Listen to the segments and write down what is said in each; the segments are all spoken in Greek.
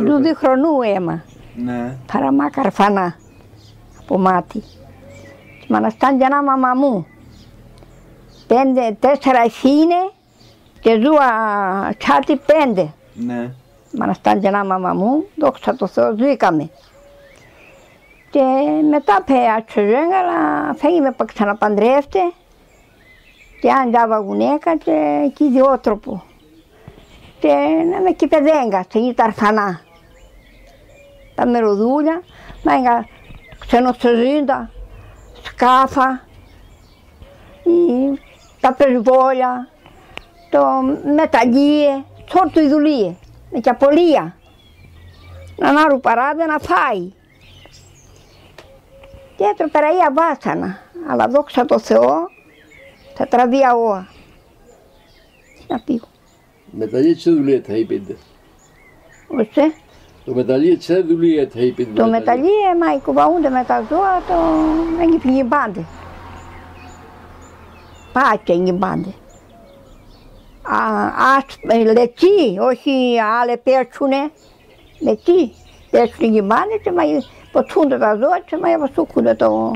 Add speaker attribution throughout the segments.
Speaker 1: Του 2 χρονού αίμα.
Speaker 2: Ναι.
Speaker 1: Παραμά καρφανά από μάτι. Μ' αναστάντιανα μαμά μου. 4 είναι και ζούα τσάτι 5.
Speaker 2: Ναι.
Speaker 1: Μ' αναστάντιανα μαμά μου, δόξα τω Θεώ, ζήκαμε. Και μετά πέασε ζέγαλα, φέγγιμε που ξαναπαντρεύτε και αν δάβα γυναίκα και εκεί ιδιότροπο. Και να με κυπεδέγκα, σε γη τα αρφανά. Τα μεροδούλια, μάγκα ξενοστοζίντα, σκάφα, τα πεσβόλια, το μεταλλίε, τσόρτου οι δουλείε, με και απολία. Να άρου παράδε να φάει. Και έτρεπε ραία βάσανα, αλλά δόξα τω Θεώ, θα τραβεί αόα. Τι να πει.
Speaker 3: Μεταλλίε τι δουλειά θα είπετε.
Speaker 1: Ώστε.
Speaker 3: Το μεταλλίε τι δουλειά θα είπετε.
Speaker 1: Το μεταλλίε, μα κουβαούνται με τα ζώα, το δεν πνιγμπάντε. Πάτια πνιγμπάντε. Λετή, όχι άλλε πέρτσουνε. Λετή, πέρτσουνε πνιγμπάντε και ποτσούνται τα ζώα και μα εβασούκουνε το...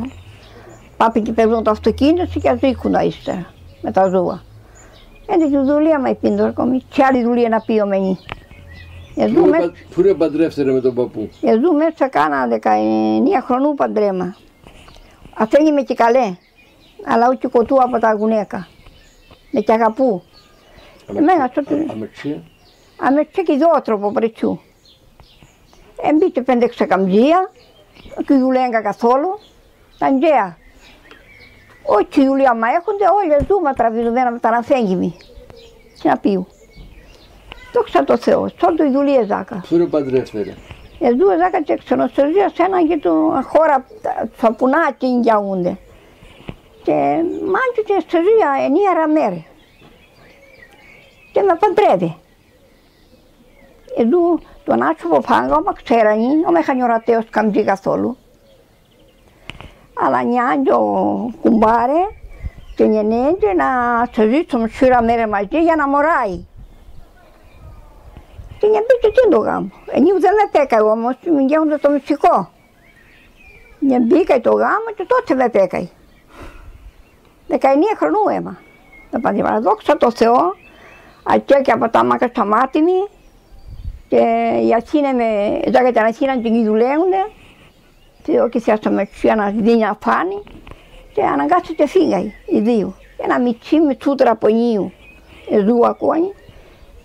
Speaker 1: Πάπη και παίρνουν το αυτοκίνητο και αζήκουν ύστερα με τα ζώα. Είναι τη δουλεία μα πίνω ακόμη, και άλλη δουλεία να πει ο μενή.
Speaker 3: Πού ρε παντρεύστερε με τον παππού.
Speaker 1: Εδώ μέσα κάνα 19 χρονού παντρέμα. Αφήνει με και καλέ, αλλά όχι κοτού από τα γυναίκα. Με και αγαπού.
Speaker 3: Αμεξία.
Speaker 1: Αμεξία και ιδιότροπο πρετσού. Μπήκε 5-6 καμζία, και δουλεύγα καθόλου, τα ντζέα. Όχι δουλειά μα έχονται, όλοι ζούμε τραβηδομένα με τα αναφέγγιμοι. Τι να πει. Δόξα τω Θεώ, σόλτο η δουλεία ζάκα.
Speaker 3: Πού ρε παντρεύστερε.
Speaker 1: Εδώ ζάκα και ξενοστοζία σε ένα και το χώρα σαπουνάκι γιαούνται. Και μάντζο και στοζία 9 μέρε. Και με παντρεύει. Εδώ τον άνθρωπο φάγα, μα ξέρανε, δεν είχαν ορατέως καμπτή καθόλου. Αλλά νιάντιο κουμπάρε και νιέντε να στοζίσουν σειρά μέρε μαζί για να μωράει. Και μπήκε τι το γάμο. Ενίου δεν με πέκαει όμως, μην γίνονται το μυστικό. Μπήκα το γάμο και τότε με πέκαει. 19 χρονού αίμα. Τα παντρεύα. Δόξα τω Θεώ, και από τα μάκα στα μάτι μου και η Αθήνα με ζάγατε να Αθήνα και εκεί δουλεύουνε και όχι σε μεξία να δίνει αφάνει και αναγκάστηκε και φύγαει οι δύο. Ένα μητσί με τσούτρα από νίου, εδώ ακόμη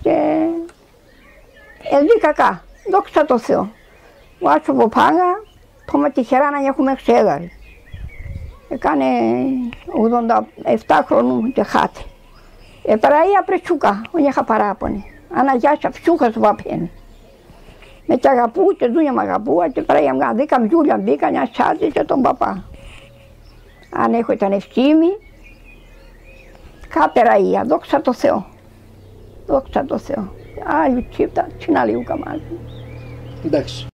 Speaker 1: και ζει κακά, δόξα τω Θεώ. Ο άνθρωπο πάγα, πούμε τυχερά να έχουμε ξέγαρη. Έκανε 87 χρόνου και χάτη. Παραία πρετσούκα, δεν είχα παράπονη. Αναγιάσα ψούχα σου βαπένει. Με και αγαπού και δούνια μ' αγαπούα και παραία μου δίκα μιούλια μπήκα μια σάτι και τον παπά. Αν έχω ήταν ευθύμη, κάπερα δόξα τω Θεώ. Δόξα τω Θεώ. Άλλη τσίπτα, τι να λίγο καμάζει.
Speaker 3: Εντάξει.